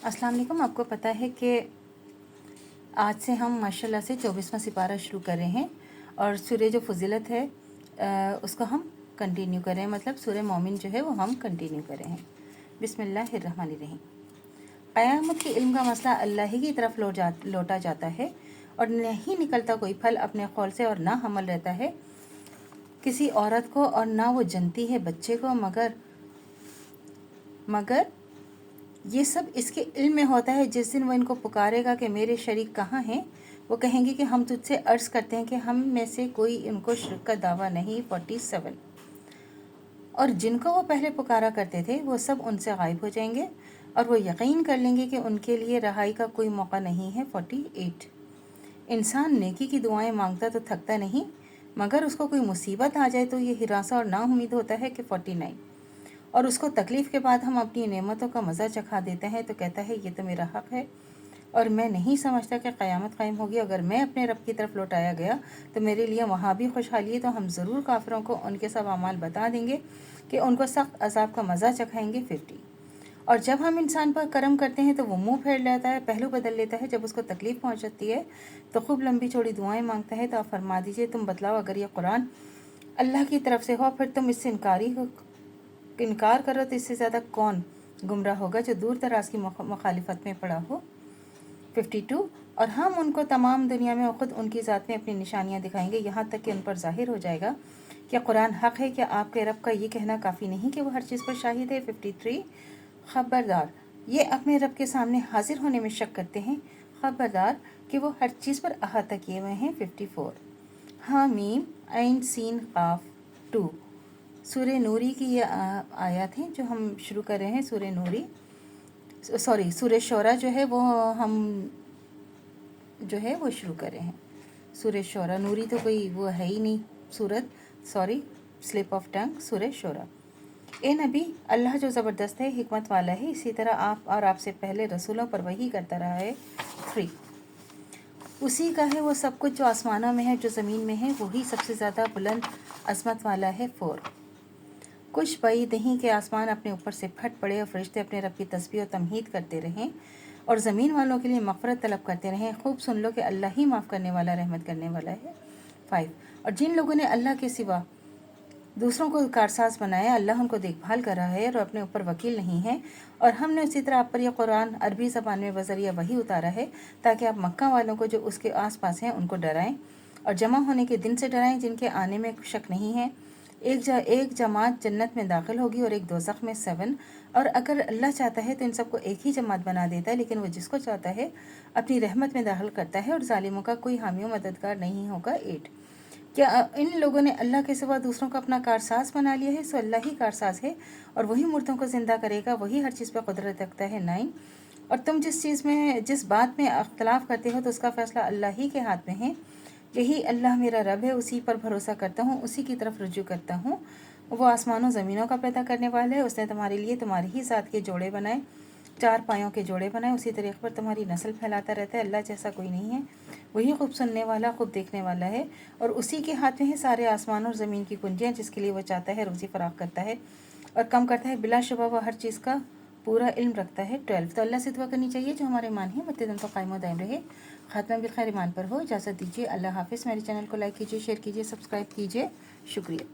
अस्सलाम वालेकुम। आपको पता है कि आज से हम माशाल्लाह से 24वां सिपारा शुरू कर रहे हैं और सूरह जो फजीलत है उसको हम कंटिन्यू कर रहे हैं, मतलब सूरह मोमिन जो है वो हम कंटिन्यू कर रहे हैं। बिस्मिल्लाहिर्रहमानिर्रहीम। क़यामत के इल्म का मसला अल्लाह ही की तरफ लौटा जाता है और नहीं निकलता कोई फल अपने कौल से, और ना हमल रहता है किसी औरत को, और ना वो जनती है बच्चे को, मगर ये सब इसके इल्म में होता है। जिस दिन वो इनको पुकारेगा कि मेरे शरीक कहाँ हैं, वो कहेंगे कि हम तुझसे अर्ज़ करते हैं कि हम में से कोई इनको शिरक का दावा नहीं। 47। और जिनको वो पहले पुकारा करते थे वो सब उनसे गायब हो जाएंगे और वो यकीन कर लेंगे कि उनके लिए रहाई का कोई मौका नहीं है। 48। इंसान नेकी की दुआएं मांगता तो थकता नहीं, मगर उसको कोई मुसीबत आ जाए तो ये हिरासा और नाउम्मीद होता है कि 49। और उसको तकलीफ़ के बाद हम अपनी नेमतों का मज़ा चखा देते हैं तो कहता है ये तो मेरा हक़ है और मैं नहीं समझता कि क़यामत कायम होगी। अगर मैं अपने रब की तरफ लौटाया गया तो मेरे लिए वहाँ भी खुशहाली है। तो हम ज़रूर काफिरों को उनके सब अमाल बता देंगे कि उनको सख्त अजाब का मज़ा चखाएंगे। 50। और जब हम इंसान पर करम करते हैं तो वो मुंह फेर लेता है, पहलू बदल लेता है। जब उसको तकलीफ़ पहुँचती है तो खूब लंबी चौड़ी दुआएँ मांगता है। तो आप फरमा दीजिए, तुम बतलाओ, अगर ये कुरान अल्लाह की तरफ से हो फिर तुम इससे इनकार करो तो इससे ज़्यादा कौन गुमराह होगा जो दूर दराज की मुखालिफत में पड़ा हो। 52। और हम उनको तमाम दुनिया में ख़ुद उनकी ज़ात में अपनी निशानियां दिखाएंगे, यहाँ तक कि उन पर ज़ाहिर हो जाएगा कि कुरान हक़ है। कि आपके रब का ये कहना काफ़ी नहीं कि वो हर चीज़ पर शाहिद है। 53। ख़बरदार, ये अपने रब के सामने हाजिर होने में शक करते हैं। ख़बरदार कि वो हर चीज़ पर अहाता किए हुए हैं। 54। हामीम ऐन सीन क़ाफ 2। सूरह नूरी की ये आयत हैं जो हम शुरू कर रहे हैं। सूरह शोरा जो है वो हम जो है वो शुरू कर रहे हैं। सूरह शोरा, नूरी तो कोई वो है ही नहीं सूरत, स्लिप ऑफ टंग। सूरह शोरा। ए नबी, अल्लाह जो ज़बरदस्त है, हिकमत वाला है, इसी तरह आप और आपसे पहले रसूलों पर वही करता रहा है। 3। उसी का है वो सब कुछ जो आसमानों में है, जो ज़मीन में है, वही सबसे ज़्यादा बुलंद अज़मत वाला है। 4। कुछ बईद नहीं कि आसमान अपने ऊपर से फट पड़े और फरिश्ते अपने रब की तस्बीह और तमहीद करते रहें और ज़मीन वालों के लिए मग़फ़िरत तलब करते रहें। खूब सुन लो कि अल्लाह ही माफ़ करने वाला, रहमत करने वाला है। 5। और जिन लोगों ने अल्लाह के सिवा दूसरों को कारसाज बनाया, अल्लाह उनको देखभाल कर रहा है और अपने ऊपर वकील नहीं है। और हमने उसी तरह आप पर यह कुरान अरबी ज़बान में बज़रिया वही उतारा है ताकि आप मक्का वालों को जो उसके आस पास हैं उनको डराएं और जमा होने के दिन से डराएं जिनके आने में शक नहीं है। एक जमात जन्नत में दाखिल होगी और एक दोज़ख में। 7। और अगर अल्लाह चाहता है तो इन सबको एक ही जमात बना देता है, लेकिन वो जिसको चाहता है अपनी रहमत में दाखिल करता है और जालिमों का कोई हामी मददगार नहीं होगा। 8। क्या इन लोगों ने अल्लाह के सिवा दूसरों को अपना कारसाज बना लिया है? सो अल्लाह ही कारसाज है और वही मुर्दों को ज़िंदा करेगा, वही हर चीज़ पर कुदरत रखता है। 9। और तुम जिस बात में अख्तलाफ करते हो तो उसका फ़ैसला अल्लाह ही के हाथ में है। यही अल्लाह मेरा रब है, उसी पर भरोसा करता हूँ, उसी की तरफ रुजू करता हूँ। वो आसमानों ज़मीनों का पैदा करने वाला है। उसने तुम्हारे लिए तुम्हारी ही ज़ात के जोड़े बनाए, 4 पायों के जोड़े बनाए, उसी तरीक़े पर तुम्हारी नस्ल फैलाता रहता है। अल्लाह जैसा कोई नहीं है, वही खूब सुनने वाला, खूब देखने वाला है। और उसी के हाथ में है सारे आसमान और ज़मीन की कुंजियाँ, जिसके लिए वो चाहता है रोज़ी फराख करता है और कम करता है। बिलाशुबा वो हर चीज़ का पूरा इल्म रखता है। 12। तो अल्लाह से दुआ करनी चाहिए जो हमारे ईमान है मद्देदम तो कायम दायम रहे, ख़ात्मा बिल खैर ईमान पर हो। इजाज़त दीजिए, अल्लाह हाफ़िज़। मेरे चैनल को लाइक कीजिए, शेयर कीजिए, सब्सक्राइब कीजिए। शुक्रिया।